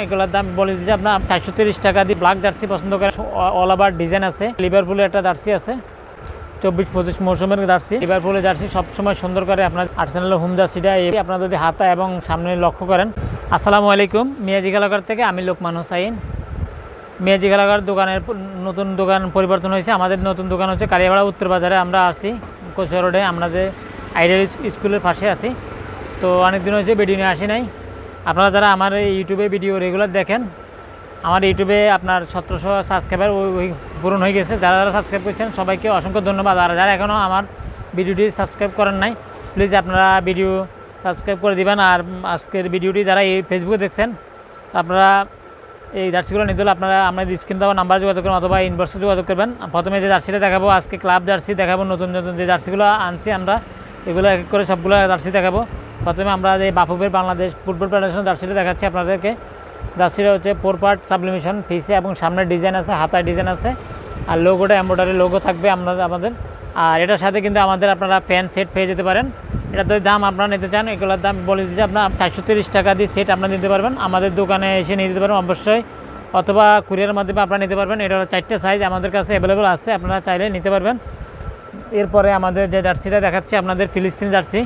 এগুলোর দাম বলে দিচ্ছি আপনার 430 টাকা দিয়ে। ব্ল্যাক জার্সি পছন্দ করেন, অল ওভার ডিজাইন আছে। লিভারপুলের একটা জার্সি আছে 24-25 মৌসুমের জার্সি। লিভারপুলের জার্সি সবসময় সুন্দর করে। আপনার আর্সেনালের হোম জার্সিটা আপনার যদি হাতা এবং সামনে লক্ষ্য করেন। আসসালামু আলাইকুম, মিয়াজি খেলাঘর থেকে আমি লোকমান হোসাইন। মিয়াজি খেলাঘর দোকানের নতুন দোকান পরিবর্তন হয়েছে। আমাদের নতুন দোকান হচ্ছে কালিয়াপাড়া উত্তর বাজারে। আমরা আসছি কোচা রোডে, আমাদের আইডিয়াল স্কুলের পাশে আছি। তো অনেকদিন হয়েছে ভিডিও নিয়ে আসি নাই। আপনারা যারা আমার ইউটিউবে ভিডিও রেগুলার দেখেন, আমার ইউটিউবে আপনার 1700 সাবস্ক্রাইবার ওই পূরণ হয়ে গেছে। যারা যারা সাবস্ক্রাইব করছেন সবাইকে অসংখ্য ধন্যবাদ। আর যারা এখনও আমার ভিডিওটি সাবস্ক্রাইব করেন নাই, প্লিজ আপনারা ভিডিও সাবস্ক্রাইব করে দিবেন। আর আজকের ভিডিওটি যারা এই ফেসবুকে দেখছেন, আপনারা এই জার্সিগুলো নিতে হলে আপনারা আমাদের স্ক্রিন দেওয়া নাম্বার যোগাযোগ করবেন অথবা ইনবক্সে যোগাযোগ করবেন। প্রথমে যে জার্সিটা দেখাবো, আজকে ক্লাব জার্সি দেখাবো। নতুন নতুন যে জার্সিগুলো আনছি আমরা, এগুলো এক এক করে সবগুলো জার্সি দেখাবো। প্রথমে আমরা যে বাফুফের বাংলাদেশ ফুটবল ফেডারেশন জার্সিটা দেখাচ্ছি আপনাদেরকে। জার্সিটা হচ্ছে 4 পার্ট সাবলিমেশন, পিছে এবং সামনের ডিজাইন আছে, হাতায় ডিজাইন আছে। আর লোগোটা এমব্রয়ডারি লোগো থাকবে আমাদের। আর এটার সাথে কিন্তু আমাদের আপনারা ফ্যান সেট পেয়ে যেতে পারেন। এটার দাম আপনারা নিতে চান, এগুলোর দাম বলে দিচ্ছি আপনার 430 টাকা দিয়ে সেট আপনারা নিতে পারবেন। আমাদের দোকানে এসে নিয়ে যেতে পারবেন অবশ্যই, অথবা কুরিয়ারের মাধ্যমে আপনারা নিতে পারবেন। এটা 4টে সাইজ আমাদের কাছে অ্যাভেলেবেল আছে, আপনারা চাইলে নিতে পারবেন। এরপরে আমাদের যে জার্সিটা দেখাচ্ছি আপনাদের ফিলিস্তিন জার্সি।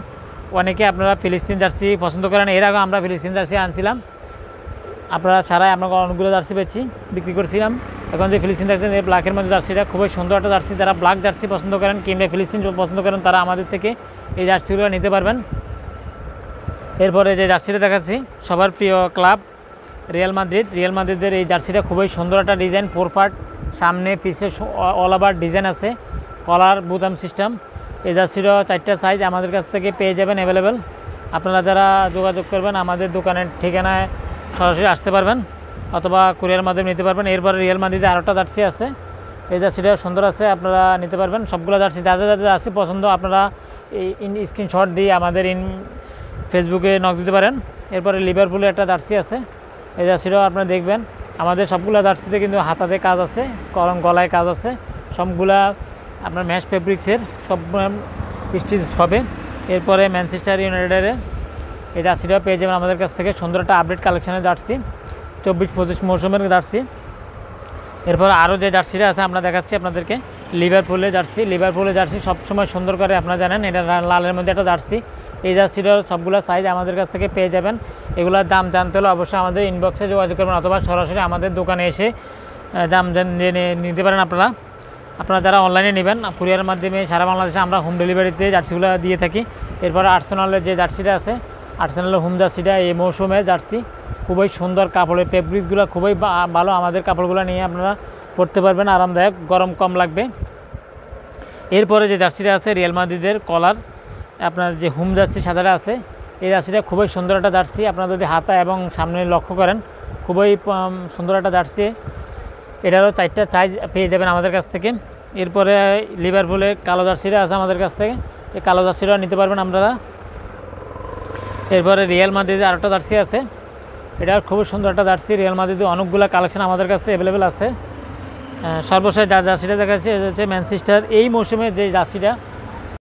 অনেকে আপনারা ফিলিস্তিন জার্সি পছন্দ করেন। এর আগে আমরা ফিলিস্তিন জার্সি আনছিলাম, আপনারা ছাড়াই আমরা অনেকগুলো জার্সি পেয়েছি, বিক্রি করছিলাম। এখন যে ফিলিস্তিন দেখছেন এই ব্ল্যাকের মধ্যে জার্সিটা খুবই সুন্দর একটা জার্সি। যারা ব্ল্যাক জার্সি পছন্দ করেন কিংবা ফিলিস্তিন পছন্দ করেন, তারা আমাদের থেকে এই জার্সিগুলো নিতে পারবেন। এরপরে যে জার্সিটা দেখাচ্ছি সবার প্রিয় ক্লাব রিয়াল মাদ্রিদের এই জার্সিটা খুবই সুন্দর একটা ডিজাইন। 4 পার্ট, সামনে পিছে অল ওভার ডিজাইন আছে, কলার বুতাম সিস্টেম। এই জার্সিটা 4টে সাইজ আমাদের কাছ থেকে পেয়ে যাবেন অ্যাভেলেবেল। আপনারা যারা যোগাযোগ করবেন আমাদের দোকানের ঠিকানায় সরাসরি আসতে পারবেন অথবা কুরিয়ার মাধ্যমে নিতে পারবেন। এরপরে রিয়াল মাদ্রিদের আরেকটা জার্সি আছে, এই জার্সিটা সুন্দর আছে, আপনারা নিতে পারবেন। সবগুলো জার্সি যাদের যাদের জার্সি পছন্দ আপনারা এই স্ক্রিনশট দিয়ে আমাদের ফেসবুকে নক দিতে পারেন। এরপরে লিভারপুলের একটা জার্সি আছে, এই জার্সিটাও আপনারা দেখবেন। আমাদের সবগুলো জার্সিতে কিন্তু হাতাতে কাজ আছে, গলায় কাজ আছে, সবগুলা আপনার ম্যাশ ফেব্রিক্সের সব স্টিচ হবে। এরপরে ম্যানচেস্টার ইউনাইটেডের এই জার্সিটাও পেয়ে যাবেন আমাদের কাছ থেকে। সুন্দর একটা আপডেট কালেকশানের জার্সি, 24-25 মৌসুমের জার্সি। এরপর আরও যে জার্সিটা আছে আমরা দেখাচ্ছি আপনাদেরকে, লিভারপুলের জার্সি সবসময় সুন্দর করে, আপনারা জানেন এটা লালের মধ্যে একটা জার্সি। এই জার্সিটার সবগুলো সাইজ আমাদের কাছ থেকে পেয়ে যাবেন। এগুলোর দাম জানতে হলে অবশ্যই আমাদের ইনবক্সে যোগাযোগ করবেন অথবা সরাসরি আমাদের দোকানে এসে দাম নিতে পারেন। আপনারা যারা অনলাইনে নেবেন কুরিয়ারের মাধ্যমে সারা বাংলাদেশে আমরা হোম ডেলিভারিতে জার্সিগুলো দিয়ে থাকি। এরপরে আর্সেনালের যে জার্সিটা আছে, আর্সেনালের হোম জার্সিটা এই মৌসুমের জার্সি, খুবই সুন্দর, কাপড়ের ফেব্রিক্সগুলো খুবই ভালো। আমাদের কাপড়গুলো নিয়ে আপনারা পরতে পারবেন, আরামদায়ক, গরম কম লাগবে। এরপরে যে জার্সিটা আছে রিয়াল মাদ্রিদের কলার, আপনার যে হোম জার্সি সাদাটা আছে, এই জার্সিটা খুবই সুন্দর একটা জার্সি। আপনারা যদি হাতা এবং সামনে লক্ষ্য করেন, খুবই সুন্দর একটা জার্সি। এটারও 4টে সাইজ পেয়ে যাবেন আমাদের কাছ থেকে। এরপরে লিভারপুলের কালো জার্সিটা আছে আমাদের কাছ থেকে, এই কালো জার্সিটাও নিতে পারবেন আপনারা। এরপরে রিয়াল মাদ্রিদের আরেকটা জার্সি আছে, এটা খুবই সুন্দর একটা জার্সি। রিয়াল মাদ্রিদের অনেকগুলো কালেকশন আমাদের কাছে অ্যাভেলেবেল আছে। সর্বশেষ জার্সিটা দেখাচ্ছি এটা হচ্ছে ম্যানচেস্টার এই মৌসুমের যে জার্সিটা,